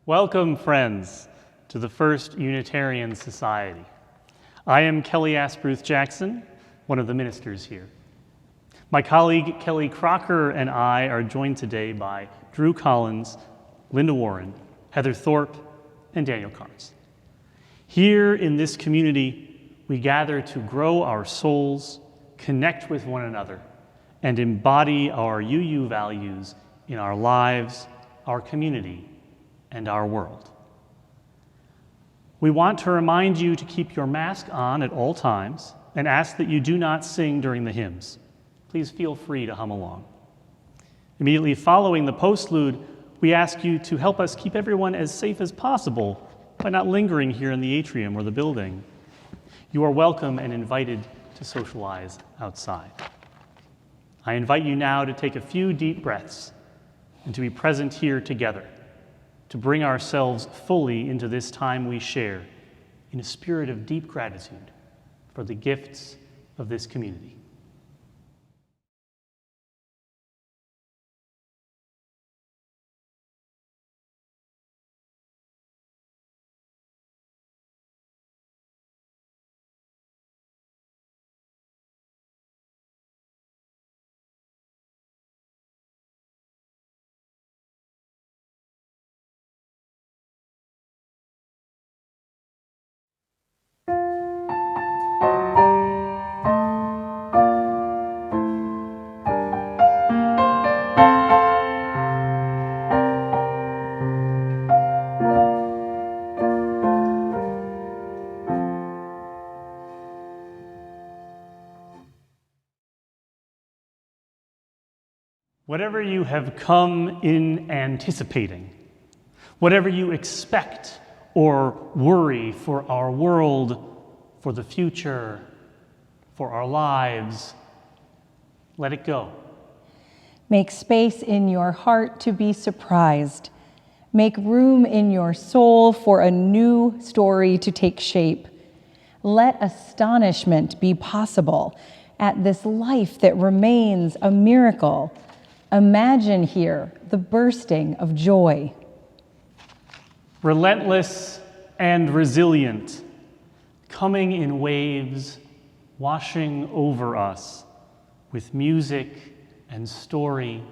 Welcome, friends, to the First Unitarian Society. I am Kelly Asbruth Jackson, one of the ministers here. My colleague Kelly Crocker and I are joined today by Drew Collins, Linda Warren, Heather Thorpe, and Daniel Carnes. Here in this community, we gather to grow our souls, connect with one another, and embody our UU values in our lives, our community, and our world. We want to remind you to keep your mask on at all times and ask that you do not sing during the hymns. Please feel free to hum along. Immediately following the postlude, we ask you to help us keep everyone as safe as possible by not lingering here in the atrium or the building. You are welcome and invited to socialize outside. I invite you now to take a few deep breaths and to be present here together, to bring ourselves fully into this time we share in a spirit of deep gratitude for the gifts of this community. Whatever you have come in anticipating, whatever you expect or worry for our world, for the future, for our lives, let it go. Make space in your heart to be surprised. Make room in your soul for a new story to take shape. Let astonishment be possible at this life that remains a miracle. Imagine here the bursting of joy. Relentless and resilient, coming in waves, washing over us with music and story,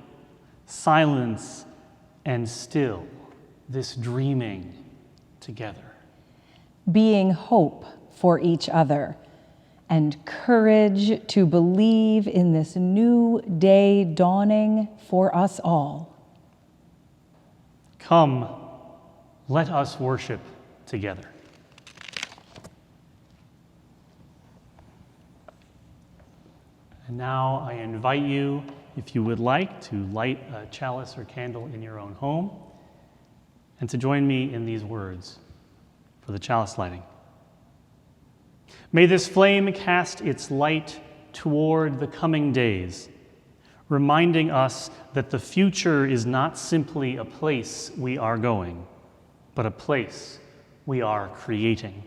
silence and still, this dreaming together. Being hope for each other and courage to believe in this new day dawning for us all. Come, let us worship together. And now I invite you, if you would like, to light a chalice or candle in your own home and to join me in these words for the chalice lighting. May this flame cast its light toward the coming days, reminding us that the future is not simply a place we are going, but a place we are creating.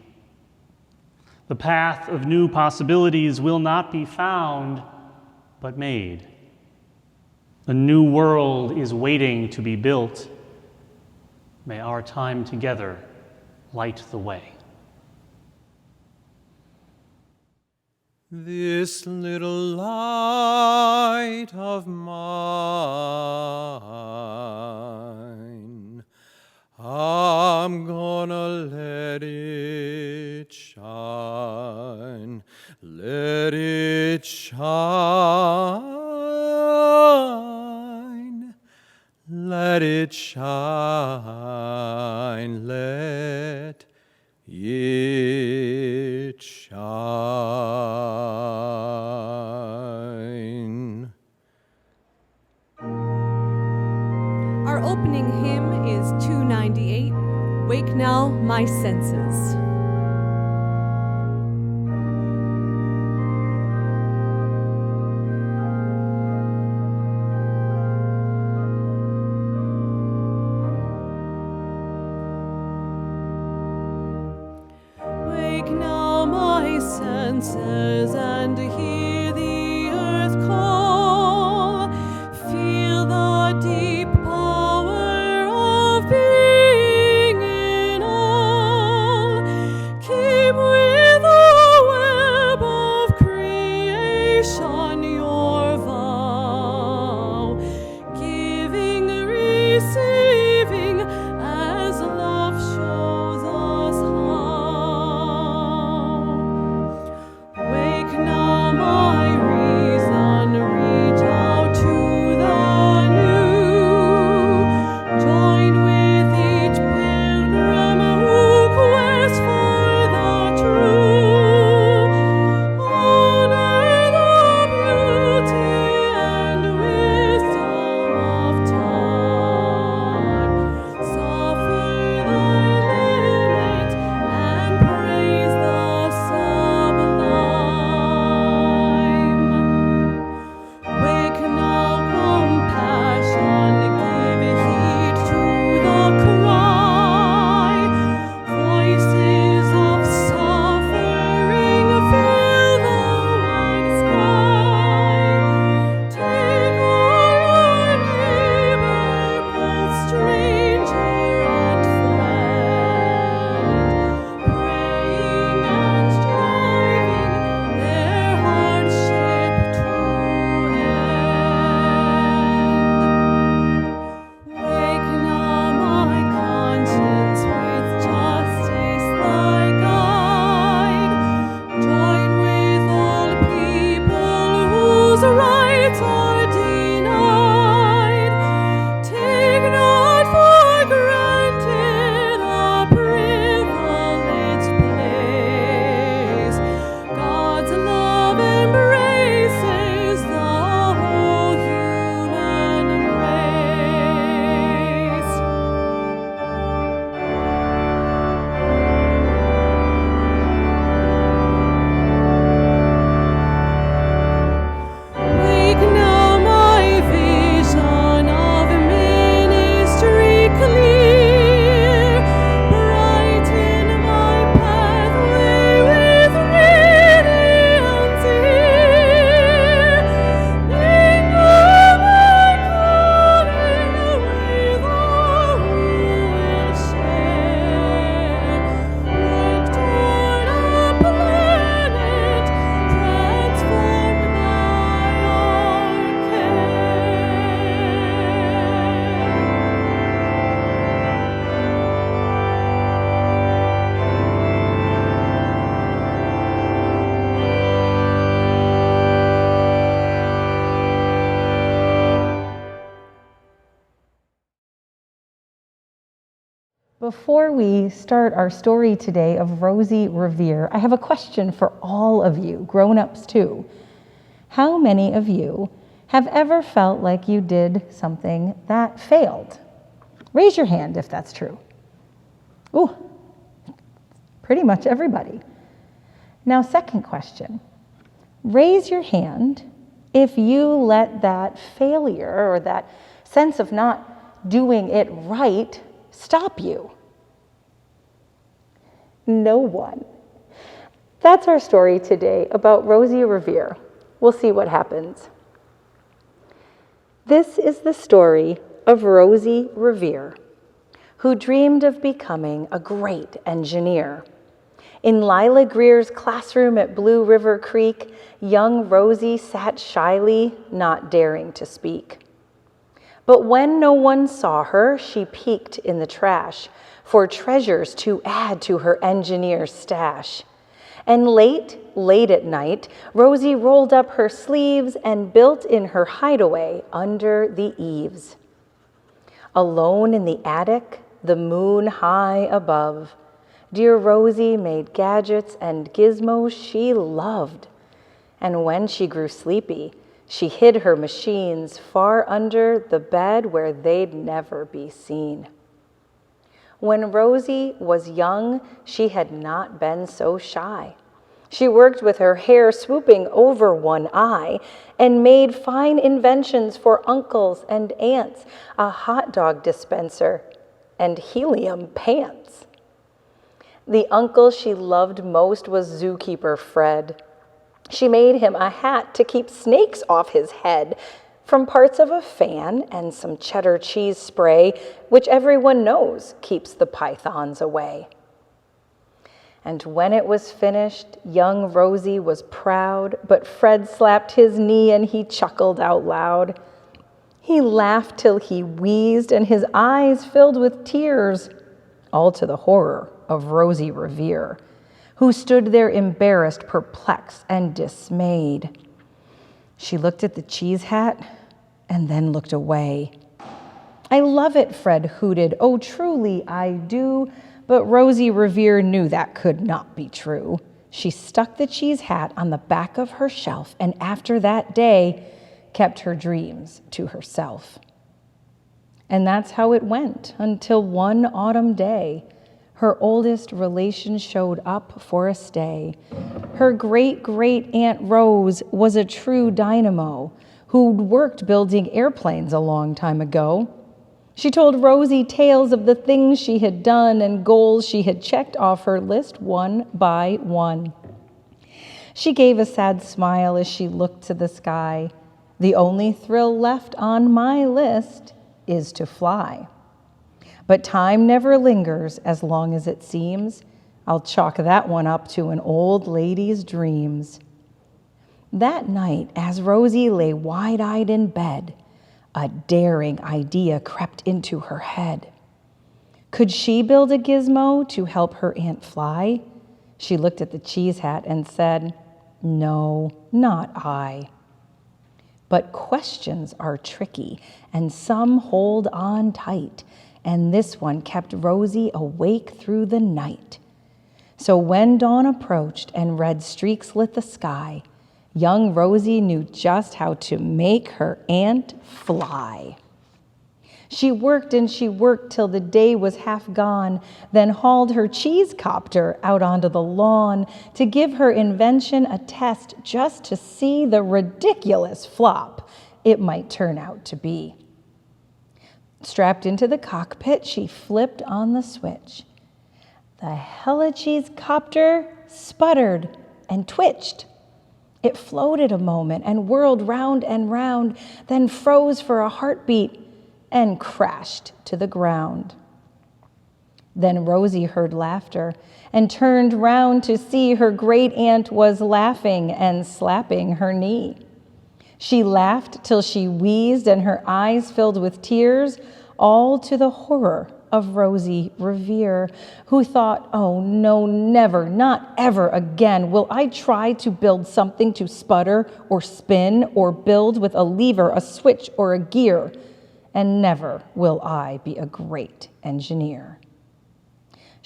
The path of new possibilities will not be found, but made. A new world is waiting to be built. May our time together light the way. This little light of mine, I'm gonna let it shine, let it shine, let it shine, let it shine. Our opening hymn is 298, Wake Now My Senses. Wake now my senses and hear the earth call. Feel the deep power of being. Before we start our story today of Rosie Revere, I have a question for all of you, grown-ups too. How many of you have ever felt like you did something that failed? Raise your hand if that's true. Ooh, pretty much everybody. Now, second question. Raise your hand if you let that failure or that sense of not doing it right stop you. No one. That's our story today about Rosie Revere. We'll see what happens. This is the story of Rosie Revere, who dreamed of becoming a great engineer. In Lila Greer's classroom at Blue River Creek, young Rosie sat shyly, not daring to speak. But when no one saw her, she peeked in the trash for treasures to add to her engineer's stash. And late at night, Rosie rolled up her sleeves and built in her hideaway under the eaves. Alone in the attic, the moon high above, dear Rosie made gadgets and gizmos she loved. And when she grew sleepy, she hid her machines far under the bed where they'd never be seen. When Rosie was young, she had not been so shy. She worked with her hair swooping over one eye and made fine inventions for uncles and aunts, a hot dog dispenser and helium pants. The uncle she loved most was zookeeper Fred. She made him a hat to keep snakes off his head from parts of a fan and some cheddar cheese spray, which everyone knows keeps the pythons away. And when it was finished, young Rosie was proud, but Fred slapped his knee and he chuckled out loud. He laughed till he wheezed and his eyes filled with tears, all to the horror of Rosie Revere, who stood there embarrassed, perplexed, and dismayed. She looked at the cheese hat and then looked away. "I love it," Fred hooted. "Oh, truly I do." But Rosie Revere knew that could not be true. She stuck the cheese hat on the back of her shelf and after that day kept her dreams to herself. And that's how it went until one autumn day, her oldest relation showed up for a stay. Her great-great-aunt Rose was a true dynamo who'd worked building airplanes a long time ago. She told Rosie tales of the things she had done and goals she had checked off her list one by one. She gave a sad smile as she looked to the sky. "The only thrill left on my list is to fly. But time never lingers as long as it seems. I'll chalk that one up to an old lady's dreams." That night, as Rosie lay wide-eyed in bed, a daring idea crept into her head. Could she build a gizmo to help her aunt fly? She looked at the cheese hat and said, "No, not I." But questions are tricky, and some hold on tight, and this one kept Rosie awake through the night. So when dawn approached and red streaks lit the sky, young Rosie knew just how to make her aunt fly. She worked and she worked till the day was half gone, then hauled her cheese copter out onto the lawn to give her invention a test just to see the ridiculous flop it might turn out to be. Strapped into the cockpit, she flipped on the switch. The hella cheese copter sputtered and twitched. It floated a moment and whirled round and round, then froze for a heartbeat and crashed to the ground. Then Rosie heard laughter and turned round to see her great aunt was laughing and slapping her knee. She laughed till she wheezed and her eyes filled with tears, all to the horror of Rosie Revere, who thought, "Oh no, never, not ever again will I try to build something to sputter or spin or build with a lever, a switch, or a gear, and never will I be a great engineer."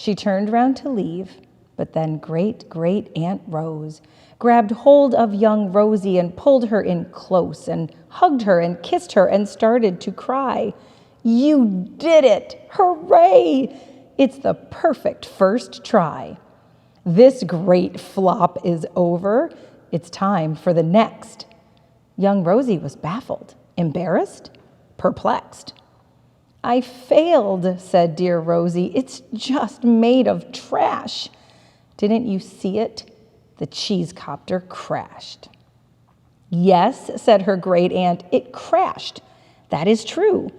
She turned round to leave, but then Great-Great-Aunt Rose grabbed hold of young Rosie and pulled her in close and hugged her and kissed her and started to cry. "You did it! Hooray! It's the perfect first try. This great flop is over. It's time for the next." Young Rosie was baffled, embarrassed, perplexed. "I failed," said dear Rosie. "It's just made of trash." "Didn't you see it? The cheese copter crashed." "Yes," said her great aunt, "it crashed. That is true.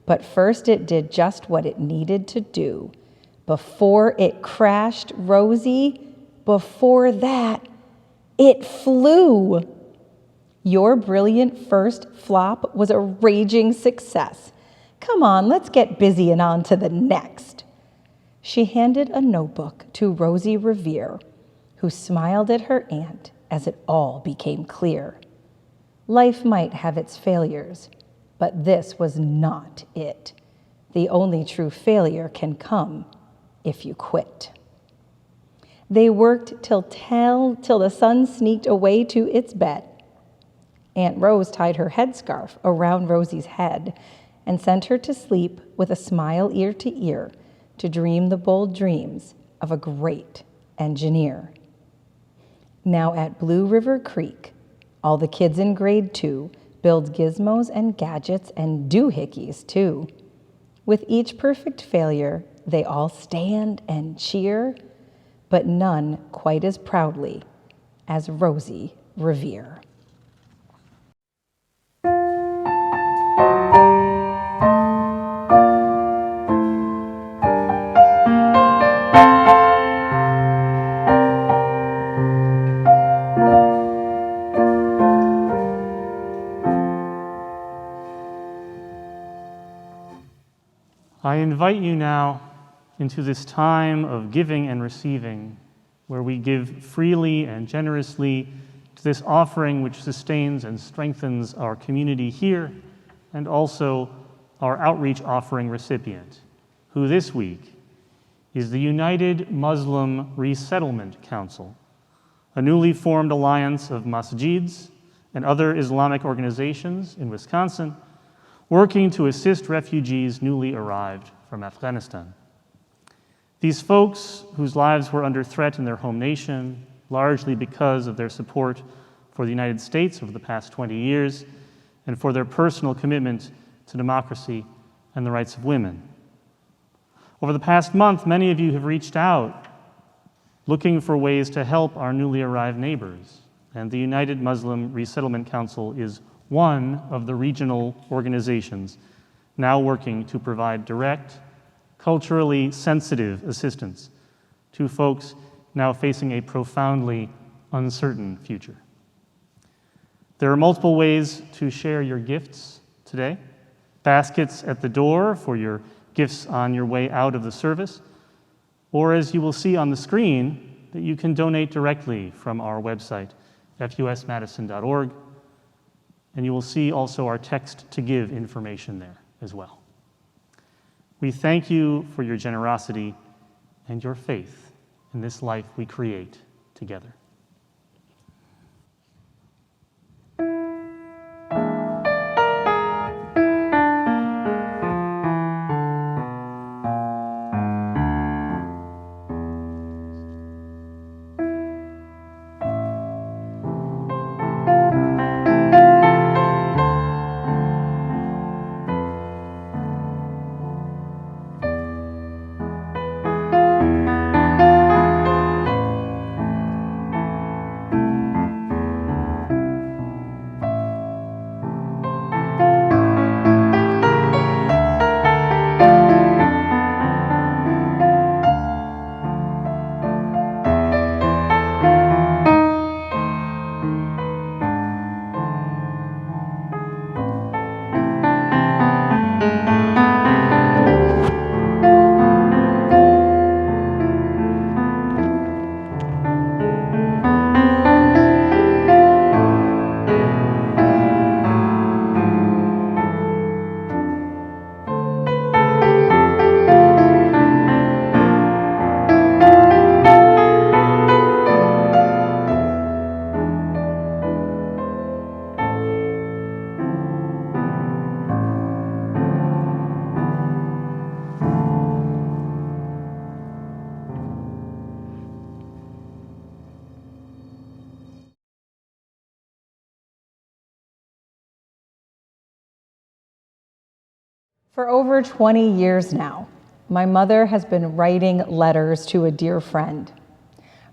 But first it did just what it needed to do. Before it crashed, Rosie, before that, it flew." Your brilliant first flop was a raging success. Come on, let's get busy and on to the next. She handed a notebook to Rosie Revere, who smiled at her aunt as it all became clear. Life might have its failures, but this was not it. The only true failure can come if you quit. They worked till the sun sneaked away to its bed. Aunt Rose tied her headscarf around Rosie's head and sent her to sleep with a smile ear to ear to dream the bold dreams of a great engineer. Now at Blue River Creek, all the kids in grade 2 build gizmos and gadgets and doohickeys too. With each perfect failure, they all stand and cheer, but none quite as proudly as Rosie Revere. I invite you now into this time of giving and receiving, where we give freely and generously to this offering which sustains and strengthens our community here, and also our outreach offering recipient, who this week is the United Muslim Resettlement Council, a newly formed alliance of masjids and other Islamic organizations in Wisconsin working to assist refugees newly arrived from Afghanistan. These folks, whose lives were under threat in their home nation, largely because of their support for the United States over the past 20 years, and for their personal commitment to democracy and the rights of women. Over the past month, many of you have reached out looking for ways to help our newly arrived neighbors, and the United Muslim Resettlement Council is one of the regional organizations now working to provide direct, culturally sensitive assistance to folks now facing a profoundly uncertain future. There are multiple ways to share your gifts today. Baskets at the door for your gifts on your way out of the service, or as you will see on the screen, that you can donate directly from our website, fusmadison.org. And you will see also our text to give information there as well. We thank you for your generosity and your faith in this life we create together. For over 20 years now, my mother has been writing letters to a dear friend,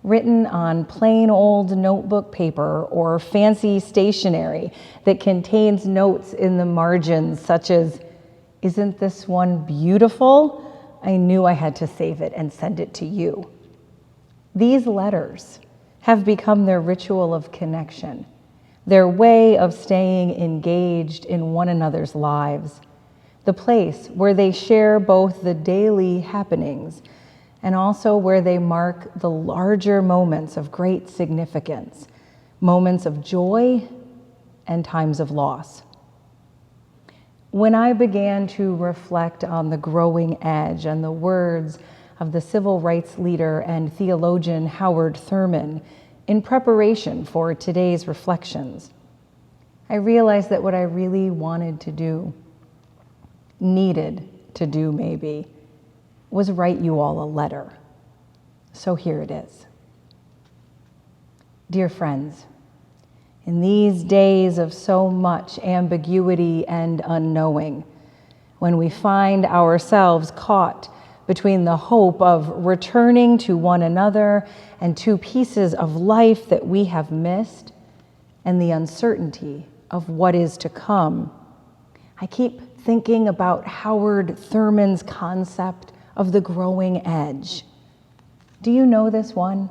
written on plain old notebook paper or fancy stationery that contains notes in the margins such as, "Isn't this one beautiful? I knew I had to save it and send it to you." These letters have become their ritual of connection, their way of staying engaged in one another's lives, the place where they share both the daily happenings and also where they mark the larger moments of great significance, moments of joy and times of loss. When I began to reflect on the growing edge and the words of the civil rights leader and theologian Howard Thurman in preparation for today's reflections, I realized that what I really wanted to do, needed to do maybe, was write you all a letter. So here it is. Dear friends, in these days of so much ambiguity and unknowing, when we find ourselves caught between the hope of returning to one another and to pieces of life that we have missed and the uncertainty of what is to come, I keep thinking about Howard Thurman's concept of the growing edge. Do you know this one?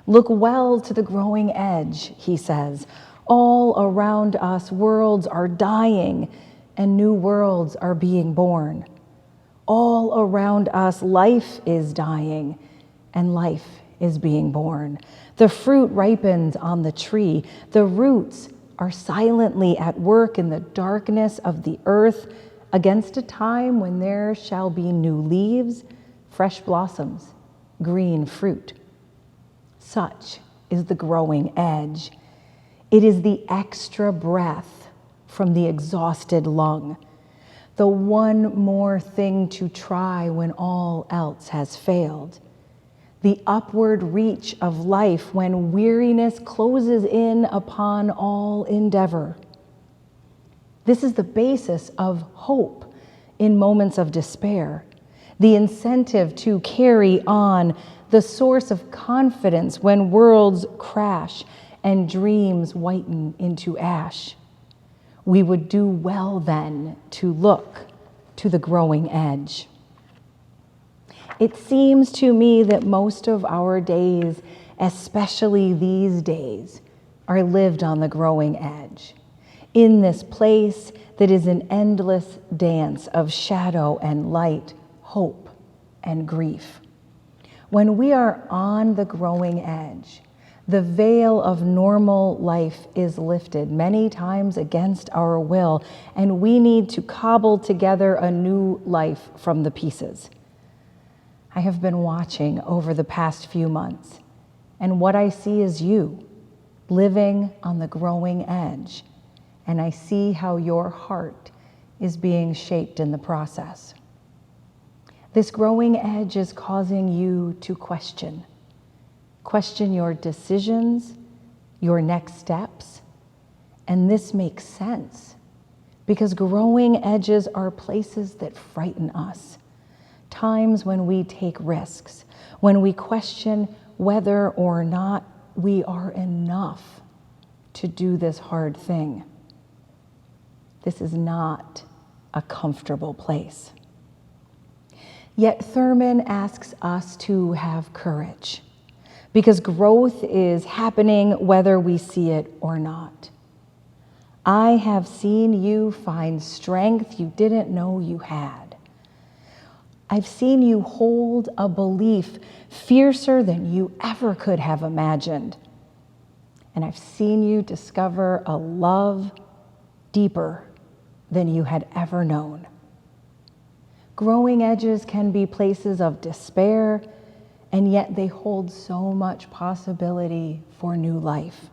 Look well to the growing edge, he says. All around us, worlds are dying and new worlds are being born. All around us, life is dying and life is being born. The fruit ripens on the tree. The roots are silently at work in the darkness of the earth against a time when there shall be new leaves, fresh blossoms, green fruit. Such is the growing edge. It is the extra breath from the exhausted lung, the one more thing to try when all else has failed, the upward reach of life when weariness closes in upon all endeavor. This is the basis of hope in moments of despair, the incentive to carry on, the source of confidence when worlds crash and dreams whiten into ash. We would do well then to look to the growing edge. It seems to me that most of our days, especially these days, are lived on the growing edge, in this place that is an endless dance of shadow and light, hope and grief. When we are on the growing edge, the veil of normal life is lifted many times against our will, and we need to cobble together a new life from the pieces. I have been watching over the past few months, and what I see is you living on the growing edge, and I see how your heart is being shaped in the process. This growing edge is causing you to question your decisions, your next steps, and this makes sense because growing edges are places that frighten us. Times when we take risks, when we question whether or not we are enough to do this hard thing. This is not a comfortable place. Yet Thurman asks us to have courage because growth is happening whether we see it or not. I have seen you find strength you didn't know you had. I've seen you hold a belief fiercer than you ever could have imagined. And I've seen you discover a love deeper than you had ever known. Growing edges can be places of despair, and yet they hold so much possibility for new life.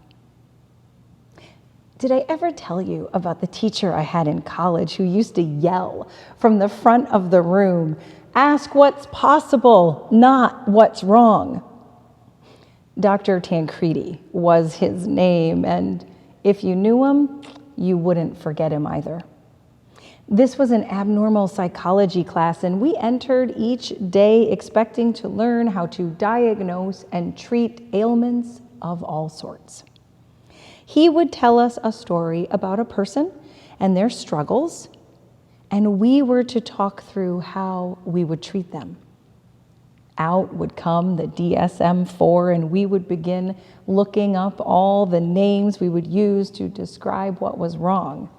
Did I ever tell you about the teacher I had in college who used to yell from the front of the room, "Ask what's possible, not what's wrong"? Dr. Tancredi was his name, and if you knew him, you wouldn't forget him either. This was an abnormal psychology class, and we entered each day expecting to learn how to diagnose and treat ailments of all sorts. He would tell us a story about a person and their struggles, and we were to talk through how we would treat them. Out would come the DSM-4, and we would begin looking up all the names we would use to describe what was wrong.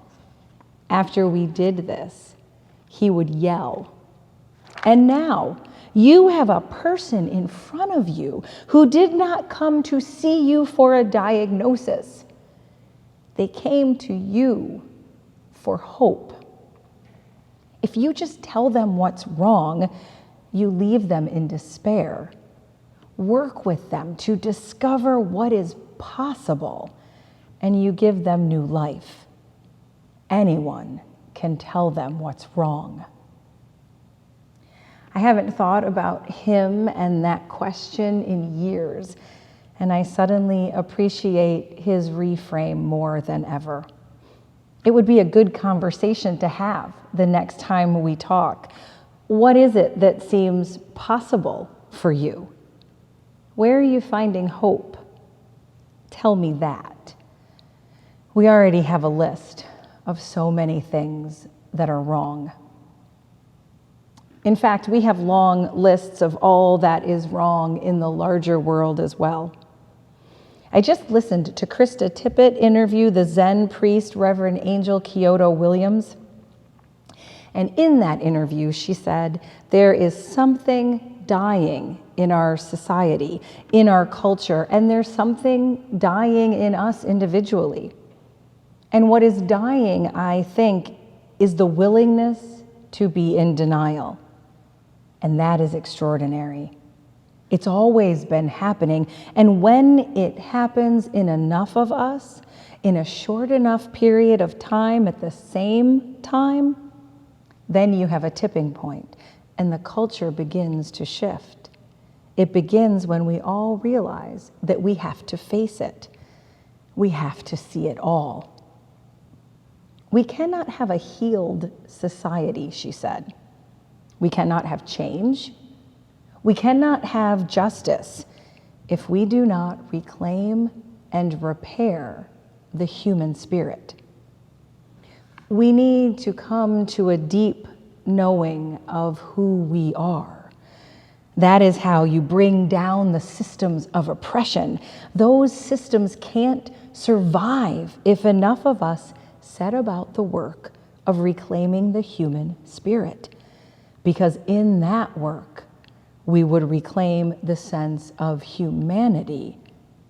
After we did this, he would yell. And now, you have a person in front of you who did not come to see you for a diagnosis. They came to you for hope. If you just tell them what's wrong, you leave them in despair. Work with them to discover what is possible, and you give them new life. Anyone can tell them what's wrong. I haven't thought about him and that question in years, and I suddenly appreciate his reframe more than ever. It would be a good conversation to have the next time we talk. What is it that seems possible for you? Where are you finding hope? Tell me that. We already have a list of so many things that are wrong. In fact, we have long lists of all that is wrong in the larger world as well. I just listened to Krista Tippett interview the Zen priest, Reverend Angel Kyoto Williams. And in that interview, she said, there is something dying in our society, in our culture, and there's something dying in us individually. And what is dying, I think, is the willingness to be in denial. And that is extraordinary. It's always been happening. And when it happens in enough of us, in a short enough period of time at the same time, then you have a tipping point, and the culture begins to shift. It begins when we all realize that we have to face it. We have to see it all. We cannot have a healed society, she said. We cannot have change. We cannot have justice if we do not reclaim and repair the human spirit. We need to come to a deep knowing of who we are. That is how you bring down the systems of oppression. Those systems can't survive if enough of us set about the work of reclaiming the human spirit, because in that work, we would reclaim the sense of humanity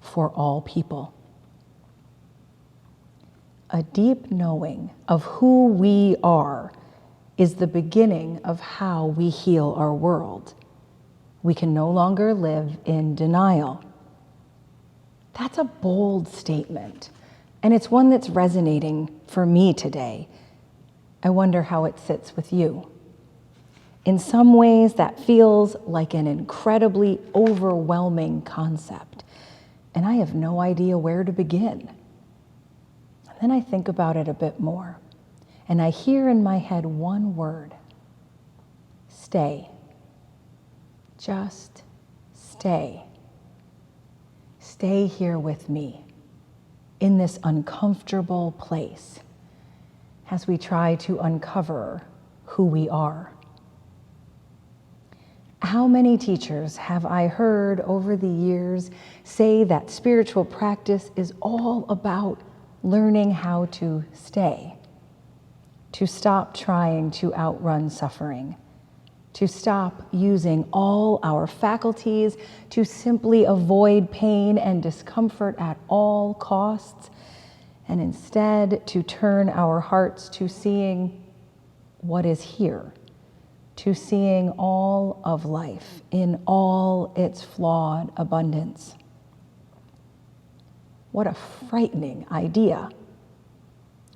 for all people. A deep knowing of who we are is the beginning of how we heal our world. We can no longer live in denial. That's a bold statement, and it's one that's resonating for me today. I wonder how it sits with you. In some ways, that feels like an incredibly overwhelming concept, and I have no idea where to begin. And then I think about it a bit more, and I hear in my head one word: stay. Just stay. Stay here with me in this uncomfortable place as we try to uncover who we are. How many teachers have I heard over the years say that spiritual practice is all about learning how to stay, to stop trying to outrun suffering, to stop using all our faculties to simply avoid pain and discomfort at all costs, and instead to turn our hearts to seeing what is here, to seeing all of life in all its flawed abundance. What a frightening idea.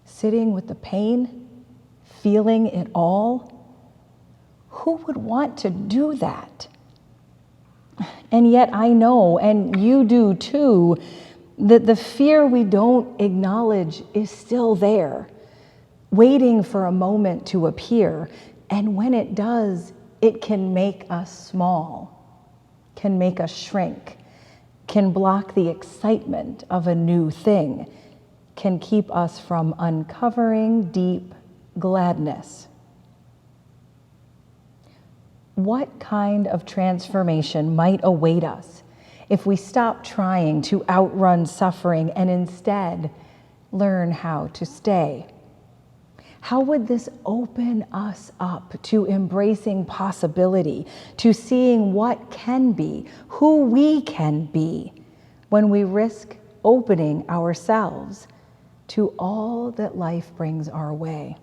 Sitting with the pain, feeling it all. Who would want to do that? And yet I know, and you do too, that the fear we don't acknowledge is still there. waiting for a moment to appear. And when it does, it can make us small, can make us shrink, can block the excitement of a new thing, can keep us from uncovering deep gladness. What kind of transformation might await us if we stop trying to outrun suffering and instead learn how to stay? How would this open us up to embracing possibility, to seeing what can be, who we can be, when we risk opening ourselves to all that life brings our way?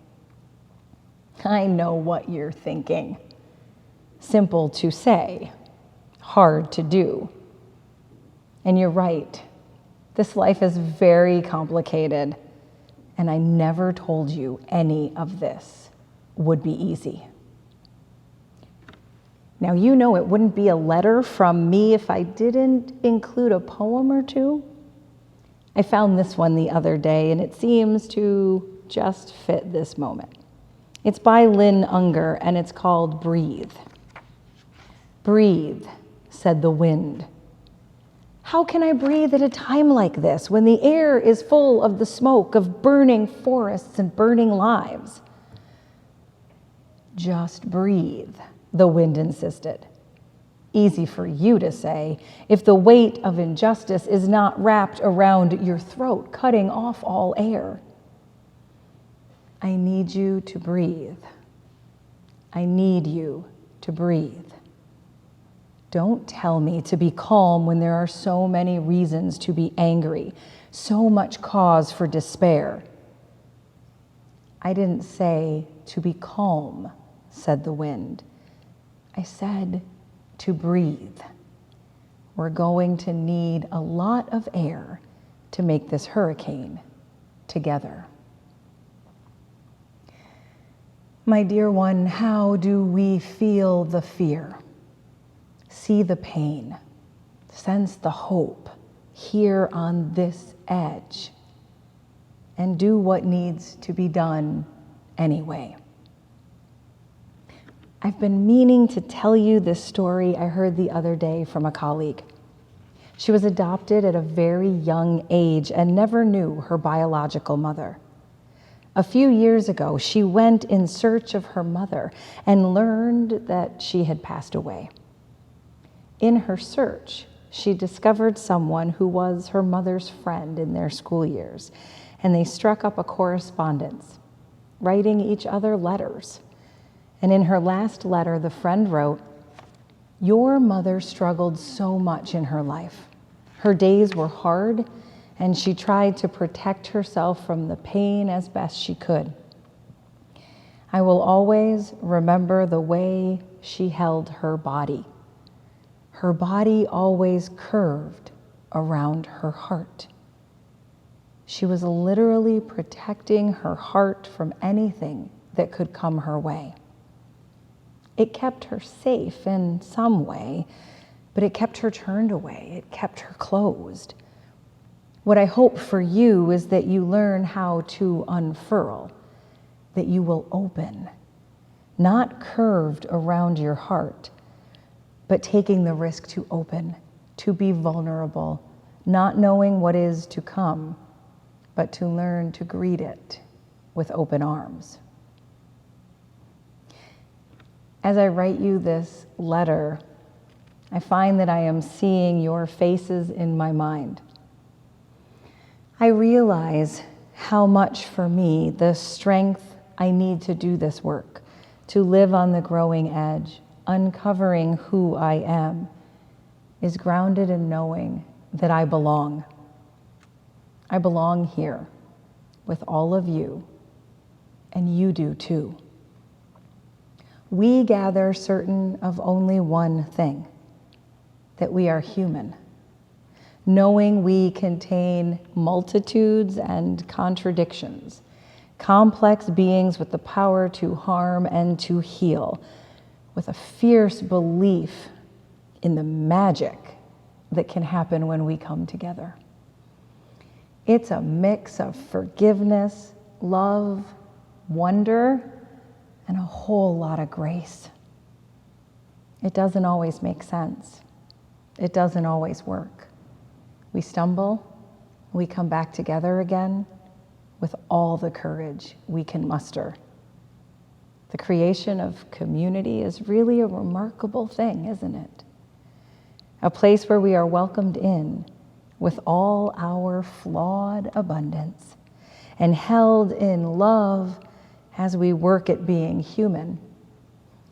I know what you're thinking. Simple to say, hard to do. And you're right. This life is very complicated, and I never told you any of this would be easy. Now, you know it wouldn't be a letter from me if I didn't include a poem or two. I found this one the other day, and it seems to just fit this moment. It's by Lynn Unger, and it's called Breathe. Breathe, said the wind. How can I breathe at a time like this when the air is full of the smoke of burning forests and burning lives? Just breathe, the wind insisted. Easy for you to say if the weight of injustice is not wrapped around your throat, cutting off all air. I need you to breathe. I need you to breathe. Don't tell me to be calm when there are so many reasons to be angry, so much cause for despair. I didn't say to be calm, said the wind. I said to breathe. We're going to need a lot of air to make this hurricane together. My dear one, how do we feel the fear? See the pain, sense the hope here on this edge, and do what needs to be done anyway. I've been meaning to tell you this story I heard the other day from a colleague. She was adopted at a very young age and never knew her biological mother. A few years ago, she went in search of her mother and learned that she had passed away. In her search, she discovered someone who was her mother's friend in their school years, and they struck up a correspondence, writing each other letters. And in her last letter, the friend wrote, "Your mother struggled so much in her life. Her days were hard, and she tried to protect herself from the pain as best she could. I will always remember the way she held her body. Her body always curved around her heart. She was literally protecting her heart from anything that could come her way. It kept her safe in some way, but it kept her turned away. It kept her closed. What I hope for you is that you learn how to unfurl, that you will open, not curved around your heart, but taking the risk to open, to be vulnerable, not knowing what is to come, but to learn to greet it with open arms." As I write you this letter, I find that I am seeing your faces in my mind. I realize how much for me the strength I need to do this work, to live on the growing edge, uncovering who I am, is grounded in knowing that I belong. I belong here with all of you, and you do too. We gather certain of only one thing, that we are human, knowing we contain multitudes and contradictions, complex beings with the power to harm and to heal, with a fierce belief in the magic that can happen when we come together. It's a mix of forgiveness, love, wonder, and a whole lot of grace. It doesn't always make sense. It doesn't always work. We stumble, we come back together again with all the courage we can muster. The creation of community is really a remarkable thing, isn't it? A place where we are welcomed in with all our flawed abundance and held in love as we work at being human,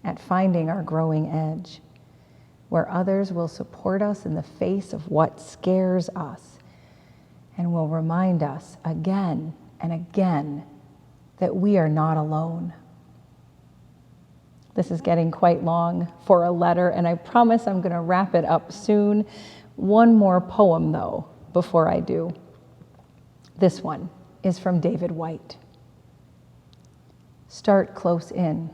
at finding our growing edge, where others will support us in the face of what scares us and will remind us again and again that we are not alone. This is getting quite long for a letter, and I promise I'm going to wrap it up soon. One more poem, though, before I do. This one is from David White. Start close in.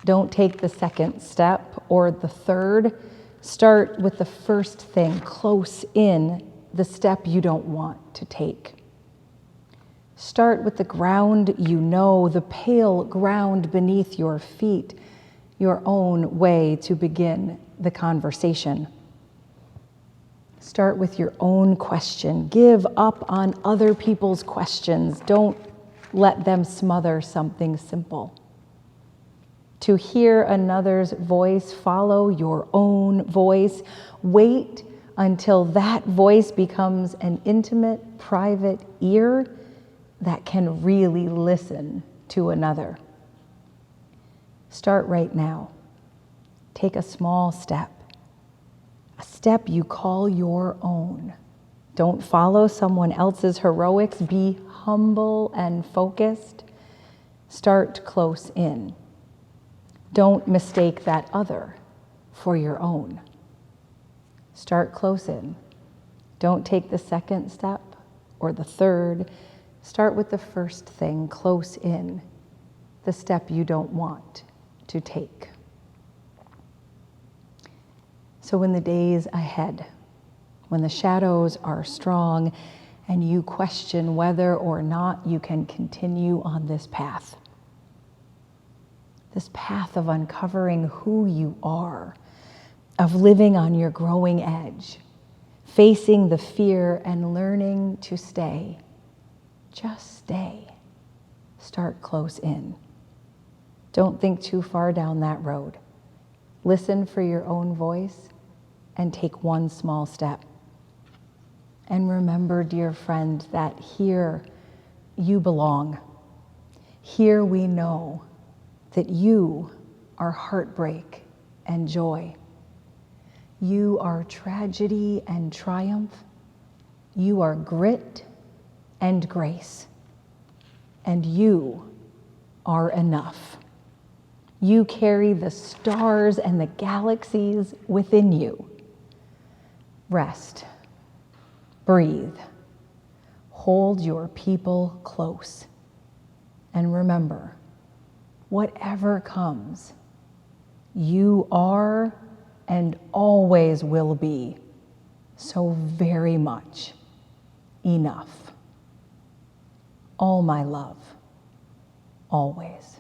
Don't take the second step or the third. Start with the first thing, close in, the step you don't want to take. Start with the ground you know, the pale ground beneath your feet, your own way to begin the conversation. Start with your own question. Give up on other people's questions. Don't let them smother something simple. To hear another's voice, follow your own voice. Wait until that voice becomes an intimate, private ear that can really listen to another. Start right now. Take a small step, a step you call your own. Don't follow someone else's heroics. Be humble and focused. Start close in. Don't mistake that other for your own. Start close in. Don't take the second step or the third. Start with the first thing, close in, the step you don't want to take. So in the days ahead, when the shadows are strong and you question whether or not you can continue on this path of uncovering who you are, of living on your growing edge, facing the fear and learning to stay. Just stay. Start close in. Don't think too far down that road. Listen for your own voice and take one small step. And remember, dear friend, that here you belong. Here we know that you are heartbreak and joy. You are tragedy and triumph. You are grit and grace. And you are enough. You carry the stars and the galaxies within you. Rest. Breathe. Hold your people close. And remember, whatever comes, you are and always will be so very much enough. All my love, always.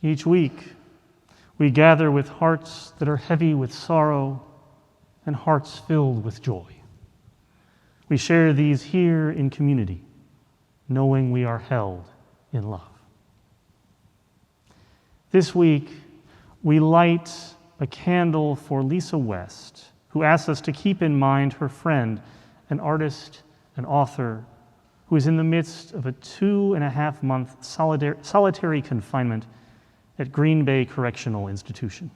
Each week, we gather with hearts that are heavy with sorrow and hearts filled with joy. We share these here in community, knowing we are held in love. This week, we light a candle for Lisa West, who asks us to keep in mind her friend, an artist, an author, who is in the midst of a 2.5-month solitary confinement at Green Bay Correctional Institution.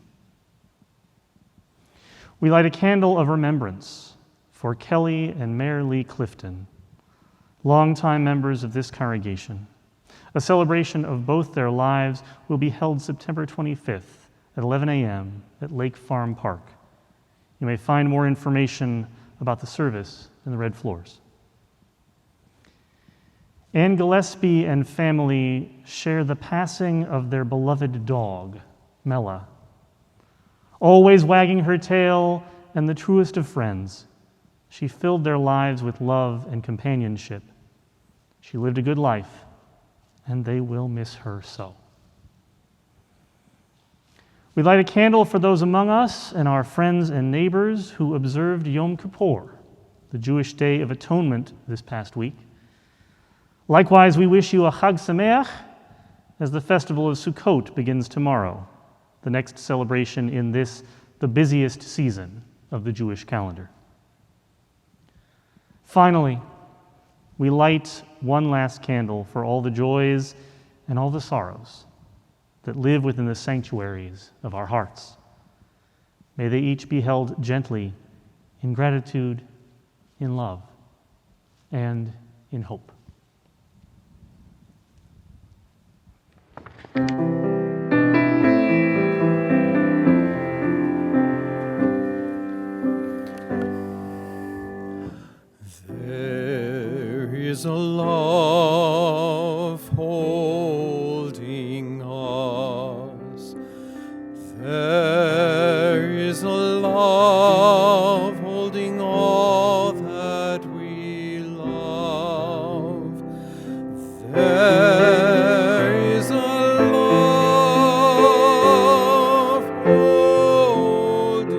We light a candle of remembrance for Kelly and Mayor Lee Clifton, longtime members of this congregation. A celebration of both their lives will be held September 25th at 11 a.m. at Lake Farm Park. You may find more information about the service in the red floors. Ann Gillespie and family share the passing of their beloved dog, Mella. Always wagging her tail and the truest of friends, she filled their lives with love and companionship. She lived a good life, and they will miss her so. We light a candle for those among us and our friends and neighbors who observed Yom Kippur, the Jewish Day of Atonement, this past week. Likewise, we wish you a Chag Sameach as the festival of Sukkot begins tomorrow, the next celebration in this, the busiest season of the Jewish calendar. Finally, we light one last candle for all the joys and all the sorrows that live within the sanctuaries of our hearts. May they each be held gently in gratitude, in love, and in hope. There is a love holding us. There is a love holding all that we love. There is a love holding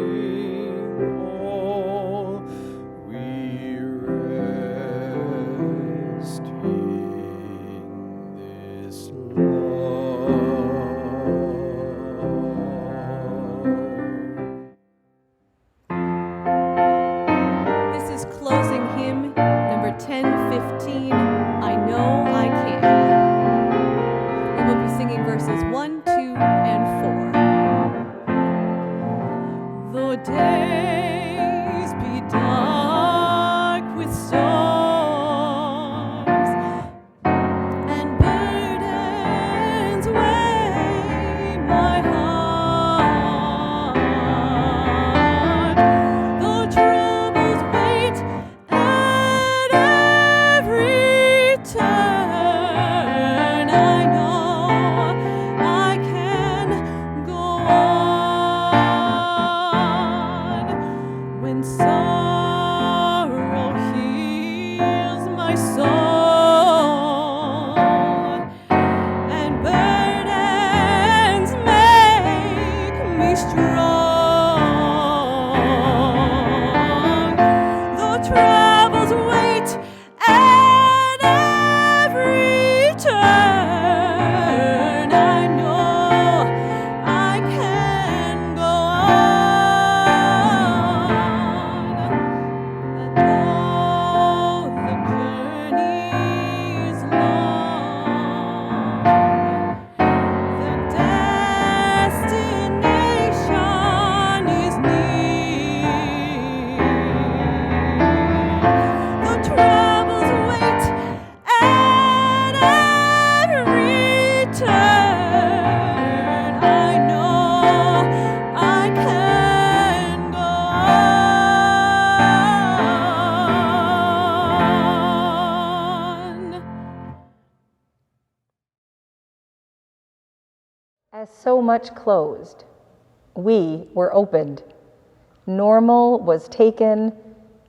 all. We rest in this love. This is closing hymn number 1015, I Know I Can. We will be singing verses 1, 2, and 4. The days be dark with storms, and burdens weigh my heart. Though troubles wait at every turn, I know I can go on. When sorrow heals my soul, and burdens make me strong. Though troubles wait at every turn, I know I can go on. And though the journey's long, the destination is near. Though troubles wait at every turn, I know I can go on. As so much closed, we were opened. Normal was taken,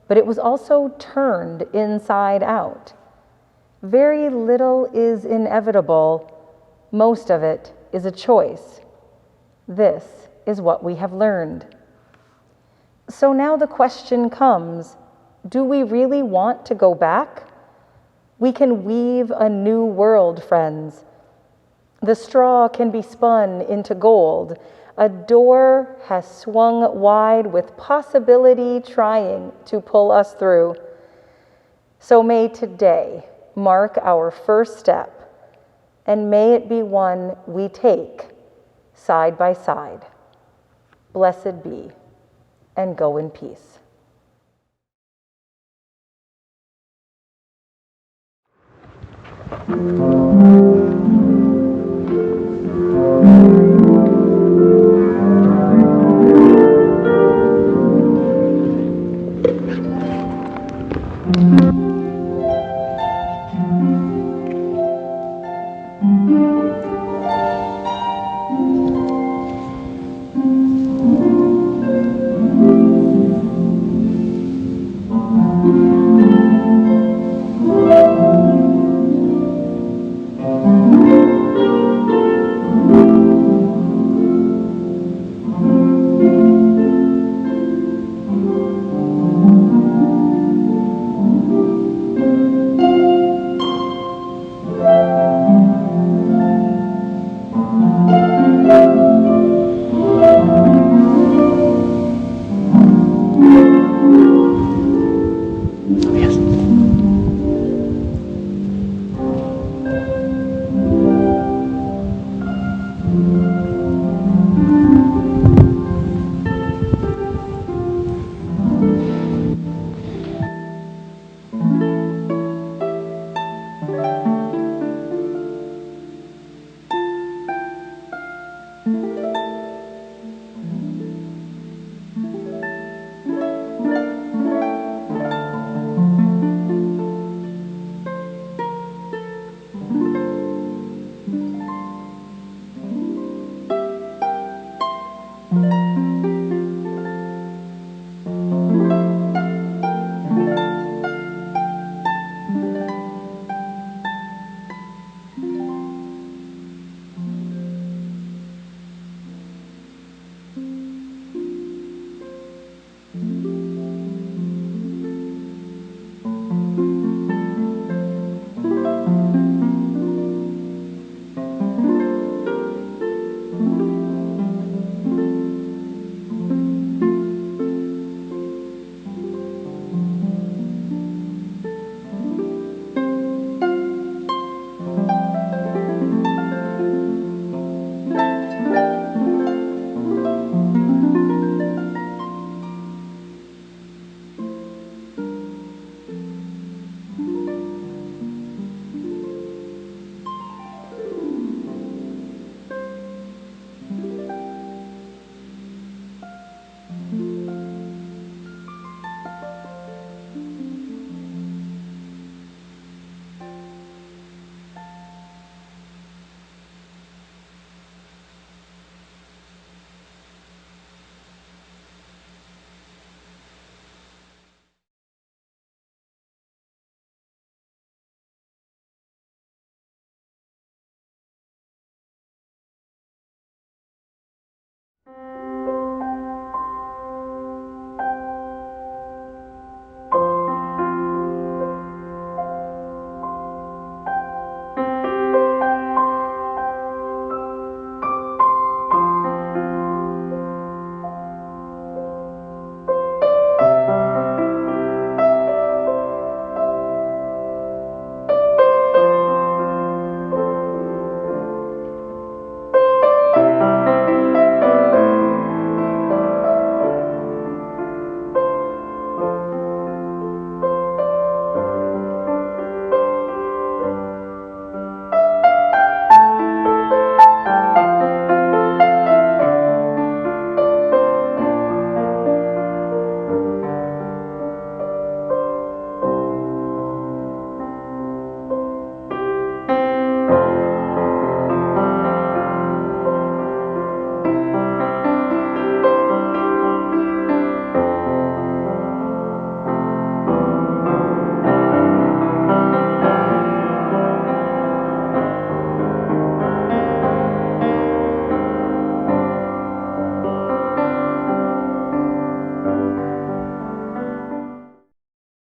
but it was also turned inside out. Very little is inevitable, most of it is a choice. This is what we have learned. So now the question comes, do we really want to go back? We can weave a new world, friends. The straw can be spun into gold. A door has swung wide with possibility trying to pull us through. So may today mark our first step, and may it be one we take side by side. Blessed be, and go in peace.